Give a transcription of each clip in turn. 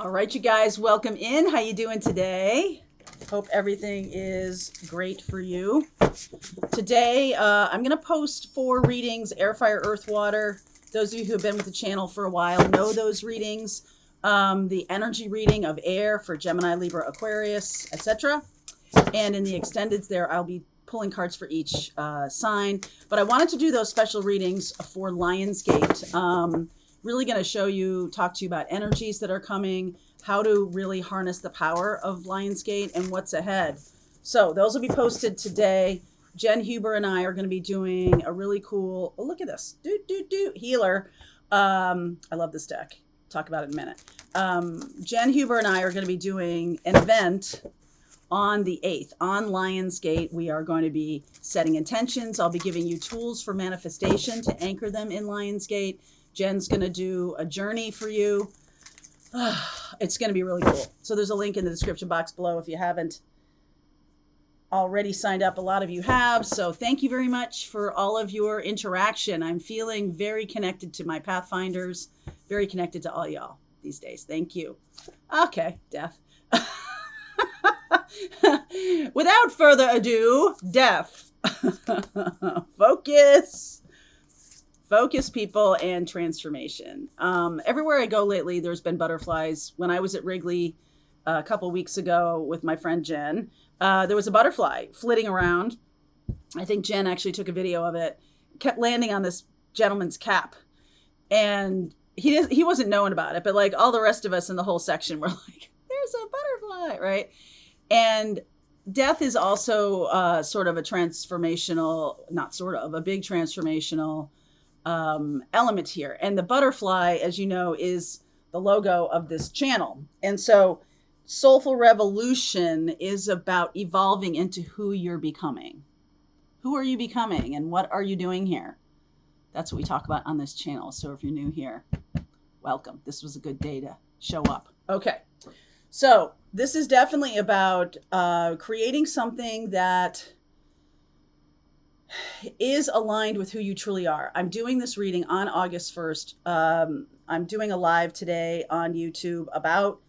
All right, you guys, welcome in. How you doing today? Hope everything is great for you. Today, I'm going to post 4 readings, Air, Fire, Earth, Water. Those of you who have been with the channel for a while know those readings. The energy reading of air for Gemini, Libra, Aquarius, etc. And in the extendeds there, I'll be pulling cards for each sign. But I wanted to do those special readings for Lionsgate. Really going to talk to you about energies that are coming, how to really harness the power of Lionsgate and what's ahead. So those will be posted today. Jen Huber and I are going to be doing a really cool, oh, look at this, healer. I love this deck. Talk about it in a minute. Jen Huber and I are going to be doing an event on the 8th on Lionsgate. We are going to be setting intentions. I'll be giving you tools for manifestation to anchor them in Lionsgate. Jen's going to do a journey for you. It's going to be really cool. So there's a link in the description box below if you haven't already signed up. A lot of you have. So thank you very much for all of your interaction. I'm feeling very connected to my Pathfinders, very connected to all y'all these days. Thank you. Okay, Death. Without further ado, Death. Focus, people, and transformation. Everywhere I go lately, there's been butterflies. When I was at Wrigley a couple weeks ago with my friend Jen, there was a butterfly flitting around. I think Jen actually took a video of it. Kept landing on this gentleman's cap. And he wasn't knowing about it, but like all the rest of us in the whole section were like, there's a butterfly, right? And Death is also sort of a transformational, a big transformational element here. And the butterfly, as you know, is the logo of this channel. And so Soulful Revolution is about evolving into who you're becoming. Who are you becoming and what are you doing here? That's what we talk about on this channel. So if you're new here, welcome. This was a good day to show up. Okay. So this is definitely about creating something that is aligned with who you truly are. I'm doing this reading on August 1st. I'm doing a live today on YouTube about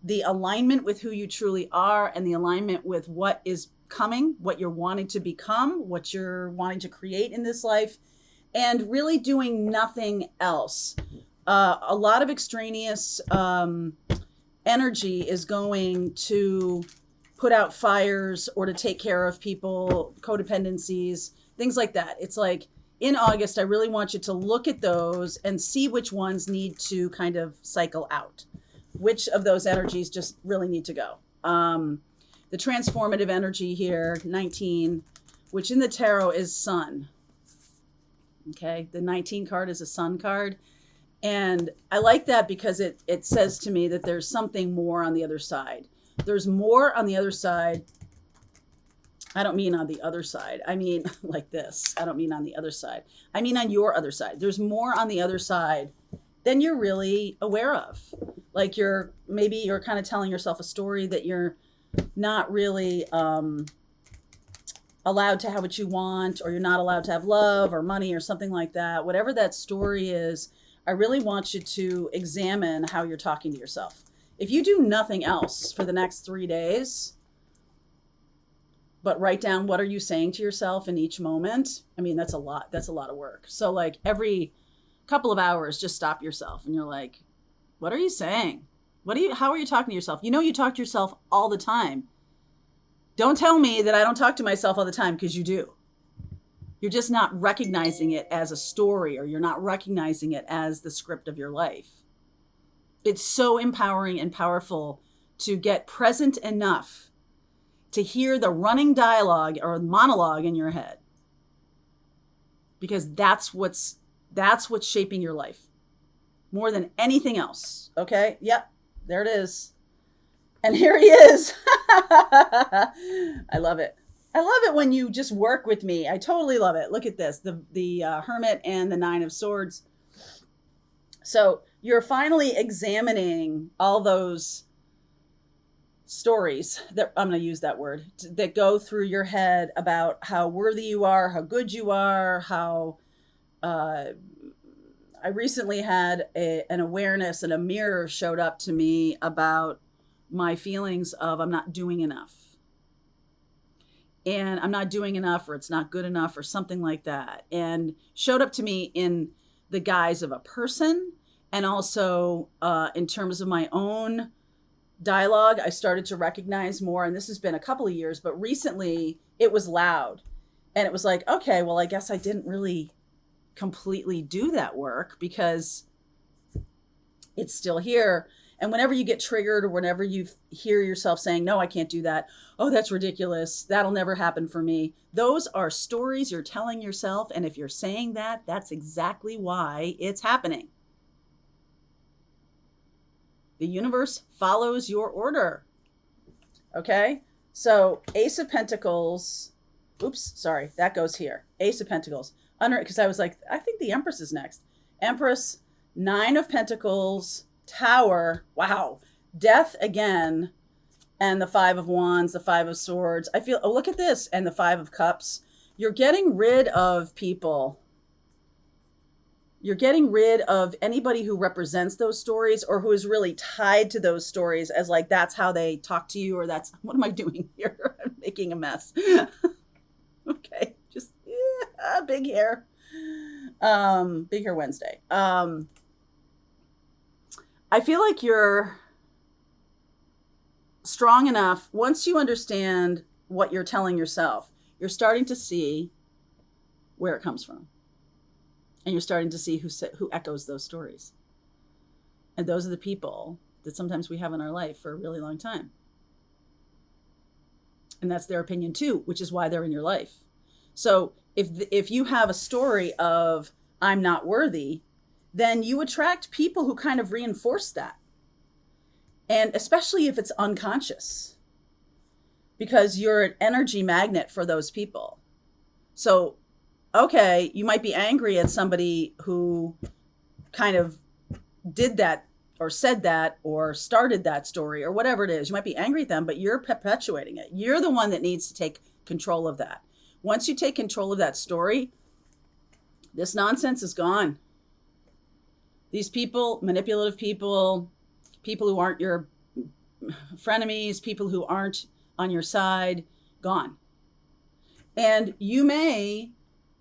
the alignment with who you truly are and the alignment with what is coming, what you're wanting to become, what you're wanting to create in this life, and really doing nothing else. A lot of extraneous energy is going to put out fires or to take care of people, codependencies, things like that. It's like in August, I really want you to look at those and see which ones need to kind of cycle out. Which of those energies just really need to go. The transformative energy here, 19, which in the tarot is sun. Okay, the 19 card is a sun card. And I like that because it says to me that there's something more on the other side. There's more on the other side. I don't mean on the other side. I mean like this. I don't mean on the other side. I mean on your other side. There's more on the other side than you're really aware of. Like you're kind of telling yourself a story that you're not really allowed to have what you want, or you're not allowed to have love or money or something like that. Whatever that story is, I really want you to examine how you're talking to yourself. If you do nothing else for the next 3 days, but write down what are you saying to yourself in each moment. I mean, that's a lot of work. So like every couple of hours, just stop yourself and you're like, what are you saying? How are you talking to yourself? You know, you talk to yourself all the time. Don't tell me that I don't talk to myself all the time, because you do. You're just not recognizing it as a story, or you're not recognizing it as the script of your life. It's so empowering and powerful to get present enough to hear the running dialogue or monologue in your head, because that's what's shaping your life more than anything else. Okay. Yep. There it is. And here he is. I love it. I love it when you just work with me. I totally love it. Look at this, the Hermit and the 9 of Swords. So you're finally examining all those stories that I'm going to use that word that go through your head about how worthy you are, how good you are, how, I I recently had an awareness, and a mirror showed up to me about my feelings of I'm not doing enough. And I'm not doing enough, or it's not good enough, or something like that. And showed up to me in the guise of a person, and also in terms of my own dialogue. I started to recognize more, and this has been a couple of years, but recently it was loud. And it was like, okay, well, I guess I didn't really completely do that work because it's still here. And whenever you get triggered, or whenever you hear yourself saying, no, I can't do that. Oh, that's ridiculous. That'll never happen for me. Those are stories you're telling yourself. And if you're saying that, that's exactly why it's happening. The universe follows your order. Okay? So Ace of Pentacles. Oops, sorry. That goes here. Ace of Pentacles. Because I was like, I think the Empress is next. Empress, Nine of Pentacles, Tower, wow, Death again, and the Five of Wands, the Five of Swords. I feel, oh, look at this, and the Five of Cups. You're getting rid of people. You're getting rid of anybody who represents those stories, or who is really tied to those stories as like, that's how they talk to you, or that's, what am I doing here? I'm making a mess. Okay, just, yeah, big hair. Big hair Wednesday. I feel like you're strong enough. Once you understand what you're telling yourself, you're starting to see where it comes from. And you're starting to see who echoes those stories. And those are the people that sometimes we have in our life for a really long time. And that's their opinion too, which is why they're in your life. So if you have a story of I'm not worthy, then you attract people who kind of reinforce that. And especially if it's unconscious, because you're an energy magnet for those people. So, okay, you might be angry at somebody who kind of did that or said that or started that story or whatever it is. You might be angry at them, but you're perpetuating it. You're the one that needs to take control of that. Once you take control of that story, this nonsense is gone. These people, manipulative people, people who aren't your frenemies, people who aren't on your side, gone. And you may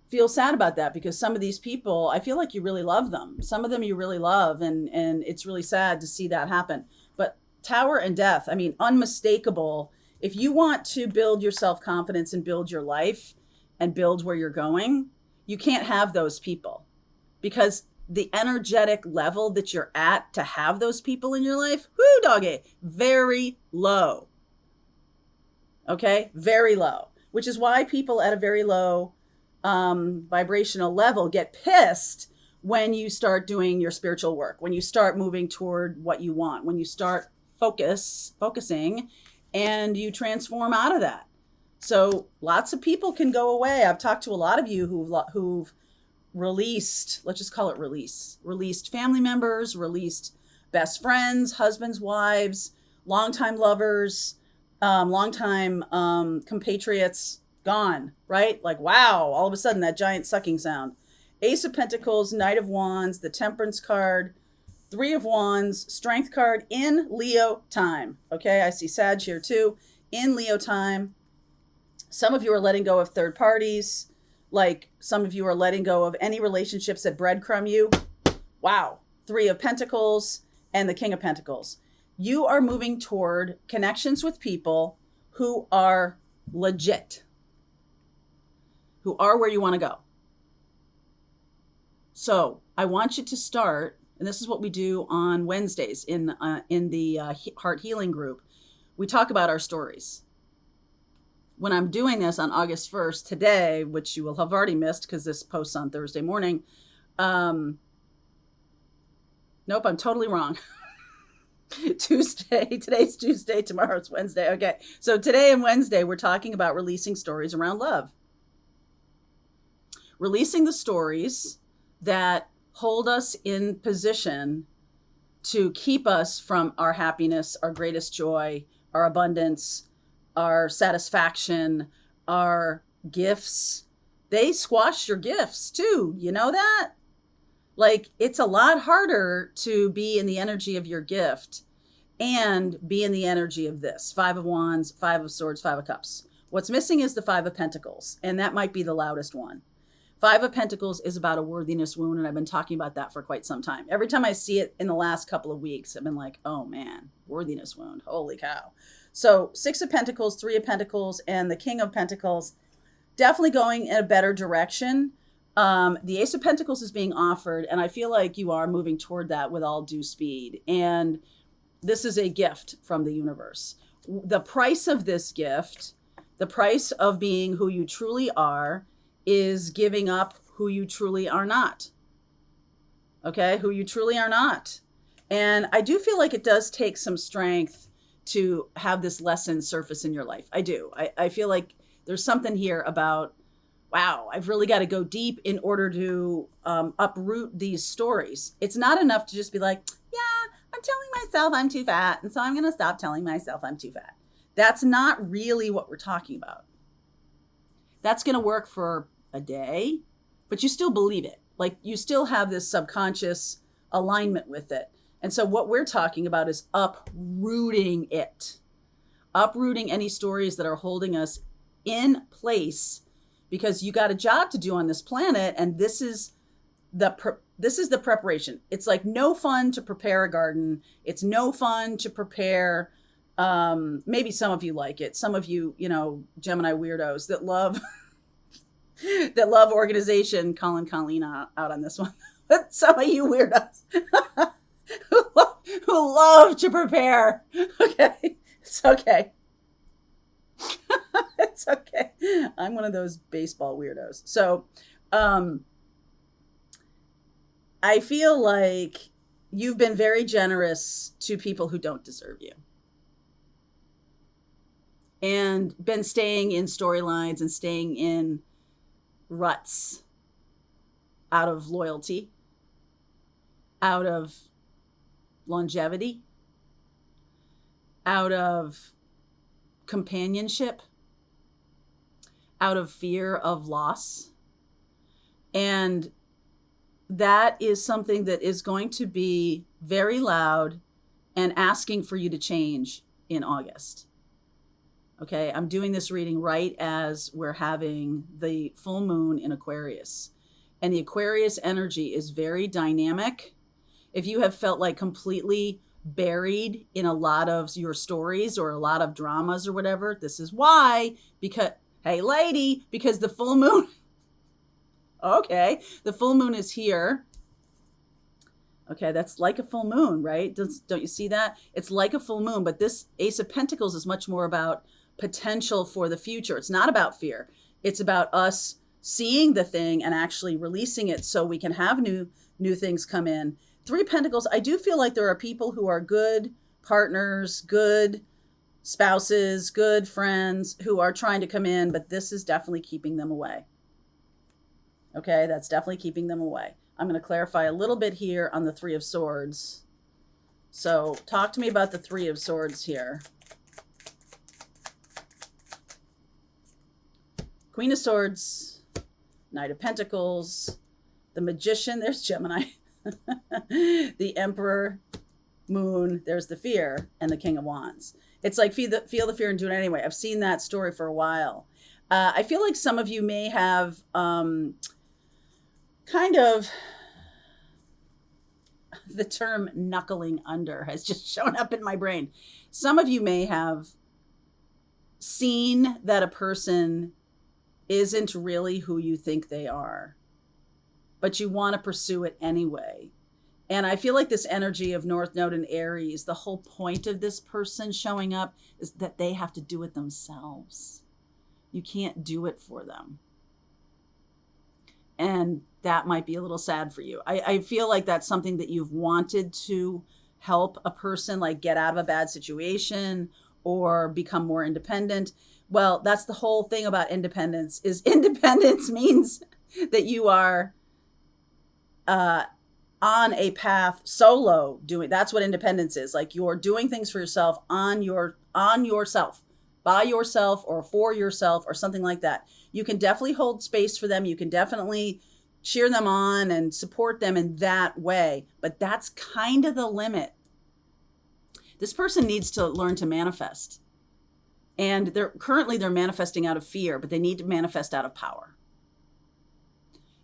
feel sad about that because some of these people, I feel like you really love them. Some of them you really love, and it's really sad to see that happen. But Tower and Death, I mean, unmistakable. If you want to build your self-confidence and build your life and build where you're going, you can't have those people, because the energetic level that you're at to have those people in your life, whoo, doggy, very low. Okay, very low, which is why people at a very low vibrational level get pissed when you start doing your spiritual work, when you start moving toward what you want, when you start focusing and you transform out of that. So lots of people can go away. I've talked to a lot of you who've released, let's just call it released family members, released best friends, husbands, wives, longtime lovers, longtime compatriots, gone, right? Like, wow, all of a sudden that giant sucking sound. Ace of Pentacles, Knight of Wands, the Temperance card, Three of Wands, Strength card in Leo time. Okay, I see Sag here too, in Leo time. Some of you are letting go of third parties. Like some of you are letting go of any relationships that breadcrumb you. Wow. Three of Pentacles and the King of Pentacles. You are moving toward connections with people who are legit, who are where you want to go. So I want you to start, and this is what we do on Wednesdays in the Heart Healing group. We talk about our stories. When I'm doing this on August 1st, today, which you will have already missed because this posts on Thursday morning. Nope, I'm totally wrong. Tuesday, today's Tuesday, tomorrow's Wednesday. Okay, so today and Wednesday, we're talking about releasing stories around love. Releasing the stories that hold us in position to keep us from our happiness, our greatest joy, our abundance, our satisfaction, our gifts. They squash your gifts too. You know that? Like, it's a lot harder to be in the energy of your gift and be in the energy of this. 5 of Wands, 5 of Swords, 5 of Cups. What's missing is the 5 of Pentacles, and that might be the loudest one. 5 of Pentacles is about a worthiness wound, and I've been talking about that for quite some time. Every time I see it in the last couple of weeks, I've been like, oh man, worthiness wound. Holy cow. So 6 of Pentacles, 3 of Pentacles, and the King of Pentacles definitely going in a better direction. The Ace of Pentacles is being offered, and I feel like you are moving toward that with all due speed. And this is a gift from the universe. The price of this gift, the price of being who you truly are, is giving up who you truly are not. Okay? Who you truly are not. And I do feel like it does take some strength to have this lesson surface in your life. I do. I feel like there's something here about, wow, I've really got to go deep in order to uproot these stories. It's not enough to just be like, yeah, I'm telling myself I'm too fat, and so I'm going to stop telling myself I'm too fat. That's not really what we're talking about. That's going to work for a day, but you still believe it. Like, you still have this subconscious alignment with it. And so what we're talking about is uprooting it. Uprooting any stories that are holding us in place, because you got a job to do on this planet, and this is the preparation. It's like no fun to prepare a garden. It's no fun to prepare. Maybe some of you like it. Some of you, Gemini weirdos that love that love organization. Calling Colleen out on this one. But some of you weirdos who love to prepare. Okay, it's okay. It's okay. I'm one of those baseball weirdos. So, I feel like you've been very generous to people who don't deserve you, and been staying in storylines and staying in ruts out of loyalty, out of longevity, out of companionship, out of fear of loss. And that is something that is going to be very loud and asking for you to change in August. Okay, I'm doing this reading right as we're having the full moon in Aquarius. And the Aquarius energy is very dynamic. If you have felt like completely buried in a lot of your stories or a lot of dramas or whatever, this is why. Because, hey lady, because the full moon, okay, the full moon is here. Okay, that's like a full moon, right? Don't you see that? It's like a full moon, but this Ace of Pentacles is much more about potential for the future. It's not about fear. It's about us seeing the thing and actually releasing it so we can have new things come in. 3 Pentacles, I do feel like there are people who are good partners, good spouses, good friends who are trying to come in, but this is definitely keeping them away. Okay, that's definitely keeping them away. I'm going to clarify a little bit here on the 3 of Swords. So talk to me about the 3 of Swords here. Queen of Swords, Knight of Pentacles, the Magician, there's Gemini, the Emperor, Moon, there's the Fear, and the King of Wands. It's like feel the fear and do it anyway. I've seen that story for a while. I feel like some of you may have kind of, the term knuckling under has just shown up in my brain. Some of you may have seen that a person isn't really who you think they are, but you want to pursue it anyway. And I feel like this energy of North Node and Aries, the whole point of this person showing up is that they have to do it themselves. You can't do it for them. And that might be a little sad for you. I feel like that's something that you've wanted to help a person, like get out of a bad situation or become more independent. Well, that's the whole thing about independence, is independence means that you are on a path solo doing. That's what independence is. Like, you're doing things for yourself on yourself, by yourself or for yourself or something like that. You can definitely hold space for them. You can definitely cheer them on and support them in that way. But that's kind of the limit. This person needs to learn to manifest. And they're manifesting out of fear, but they need to manifest out of power.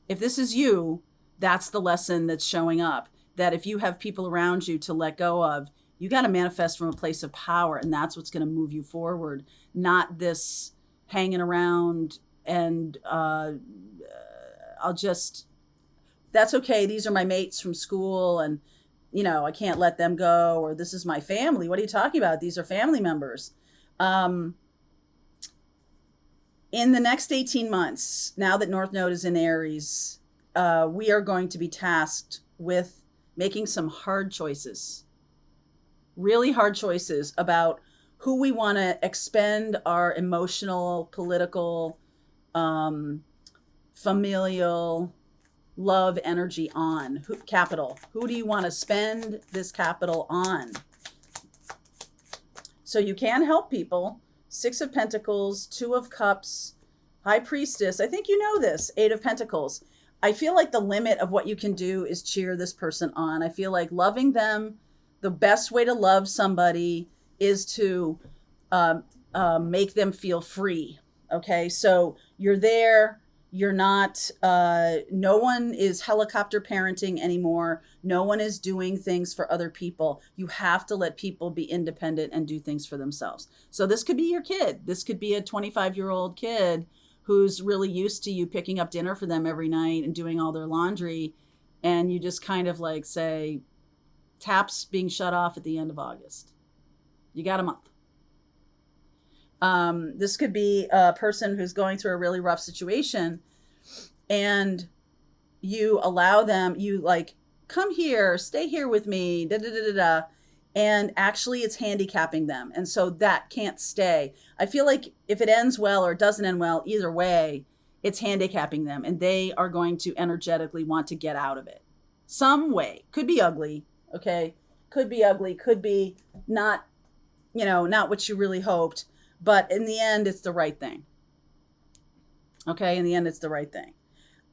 If this is you, that's the lesson that's showing up. That if you have people around you to let go of, you got to manifest from a place of power. And that's what's going to move you forward. Not this hanging around and that's okay. These are my mates from school and, I can't let them go, or this is my family. What are you talking about? These are family members. In the next 18 months, now that North Node is in Aries, we are going to be tasked with making some hard choices, really hard choices about who we want to expend our emotional, political, familial, love energy on. Capital. Who do you want to spend this capital on? So you can help people. 6 of Pentacles, 2 of Cups, High Priestess. I think you know this. 8 of Pentacles. I feel like the limit of what you can do is cheer this person on. I feel like loving them, the best way to love somebody is to make them feel free. Okay, so you're there. You're not, no one is helicopter parenting anymore. No one is doing things for other people. You have to let people be independent and do things for themselves. So this could be your kid. This could be a 25-year-old kid who's really used to you picking up dinner for them every night and doing all their laundry. And you just kind of like say, taps being shut off at the end of August. You got a month. This could be a person who's going through a really rough situation and you allow them, you like, come here, stay here with me, da, da, da, da, da. And actually it's handicapping them. And so that can't stay. I feel like if it ends well or it doesn't end well, either way, it's handicapping them and they are going to energetically want to get out of it some way. Could be ugly. Okay. Could be ugly. Could be not, not what you really hoped. But in the end, it's the right thing. Okay, in the end, it's the right thing.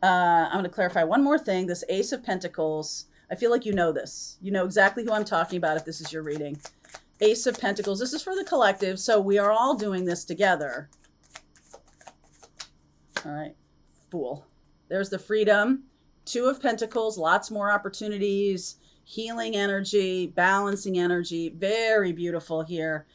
I'm going to clarify one more thing. This Ace of Pentacles, I feel like you know this. You know exactly who I'm talking about if this is your reading. Ace of Pentacles, this is for the collective, so we are all doing this together. All right, Fool. There's the freedom. 2 of Pentacles, lots more opportunities, healing energy, balancing energy, very beautiful here.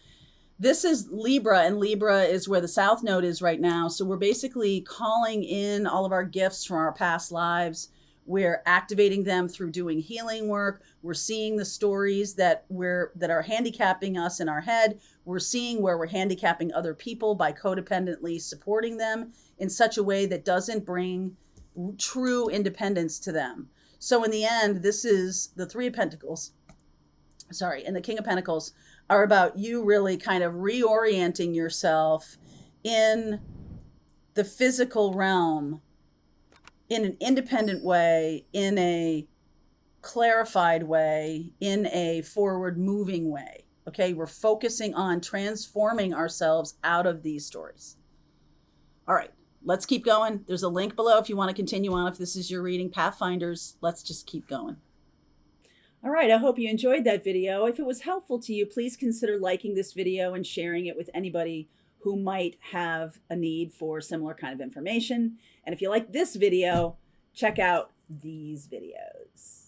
This is Libra, and Libra is where the South Node is right now. So we're basically calling in all of our gifts from our past lives. We're activating them through doing healing work. We're seeing the stories that are handicapping us in our head. We're seeing where we're handicapping other people by codependently supporting them in such a way that doesn't bring true independence to them. So in the end, this is the 3 of Pentacles. Sorry, and the King of Pentacles are about you really kind of reorienting yourself in the physical realm in an independent way, in a clarified way, in a forward moving way. Okay, we're focusing on transforming ourselves out of these stories. All right, let's keep going. There's a link below if you want to continue on. If this is your reading, Pathfinders, let's just keep going. All right, I hope you enjoyed that video. If it was helpful to you, please consider liking this video and sharing it with anybody who might have a need for similar kind of information. And if you like this video, check out these videos.